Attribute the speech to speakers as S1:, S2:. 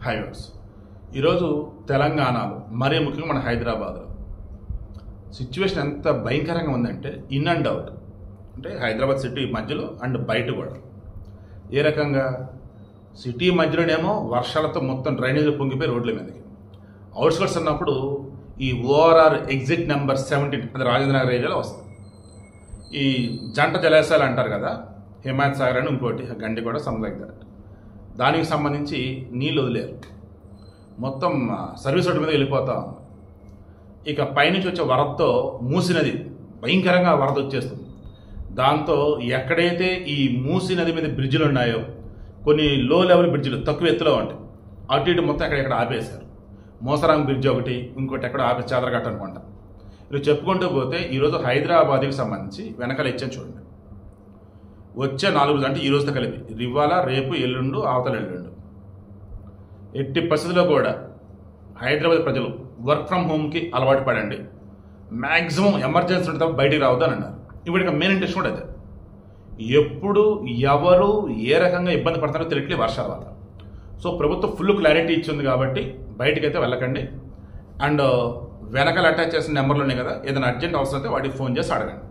S1: Highways ఈరోజు తెలంగాణలో మరీ ముఖ్యంగా మన హైదరాబాద్లో సిచ్యువేషన్ ఎంత భయంకరంగా ఉందంటే ఇన్ అండ్ అవుట్ అంటే హైదరాబాద్ సిటీ మధ్యలో అండ్ బయట కూడా ఏ రకంగా సిటీ మధ్యలోనేమో వర్షాలతో మొత్తం డ్రైనేజీలు పొంగిపోయి రోడ్ల మీదకి అవుట్స్కట్స్ అన్నప్పుడు ఈ ఓఆర్ఆర్ ఎగ్జిట్ నెంబర్ 17 అది రాజేంద్రనగర్ ఏరియాలో వస్తుంది. ఈ జంట జలాశయాలు అంటారు కదా, హిమాయత్ సాగర్ అని ఇంకోటి గండి కూడా సమ్ లైక్ దట్, దానికి సంబంధించి నీళ్ళు వదిలేరు, మొత్తం సర్వీస్ రోడ్డు మీద వెళ్ళిపోతా ఉంది. ఇక పైనుంచి వచ్చే వరదతో మూసి నది భయంకరంగా వరద వచ్చేస్తుంది. దాంతో ఎక్కడైతే ఈ మూసి నది మీద బ్రిడ్జిలు ఉన్నాయో కొన్ని లో లెవెల్ బ్రిడ్జిలు తక్కువ ఎత్తులో ఉంటాయి, అటు ఇటు మొత్తం ఎక్కడెక్కడ ఆపేశారు. మోసరాం బ్రిడ్జ్ ఒకటి, ఇంకోటి ఎక్కడ ఆపేసి చాదరగట్ట అనుకుంటా. ఇలా చెప్పుకుంటూ పోతే ఈరోజు హైదరాబాద్కి సంబంధించి వెనకాల ఇచ్చాను చూడండి, వచ్చే 4 రోజులు అంటే ఈ రోజుతో కలిపి ఇవాళ రేపు ఎల్లుండు అవతల ఎల్లుండు ఎట్టి పరిస్థితుల్లో కూడా హైదరాబాద్ ప్రజలు వర్క్ ఫ్రమ్ హోమ్కి అలవాటు పడండి, మ్యాక్సిమం ఎమర్జెన్సీ ఉంటే తప్ప బయటికి రావద్దని అన్నారు. ఇప్పటికి మెయిన్ ఇంట్రెస్ట్ కూడా అదే, ఎప్పుడు ఎవరు ఏ రకంగా ఇబ్బంది పడతారో తెలియట్లేదు వర్షాల వల్ల. సో ప్రభుత్వం ఫుల్ క్లారిటీ ఇచ్చింది కాబట్టి బయటకైతే వెళ్ళకండి. అండ్ వెనకాల అటాచ్ చేసిన నెంబర్లు ఉన్నాయి కదా, ఏదైనా అర్జెంట్ అవసరం అయితే వాటికి ఫోన్ చేసి అడగండి.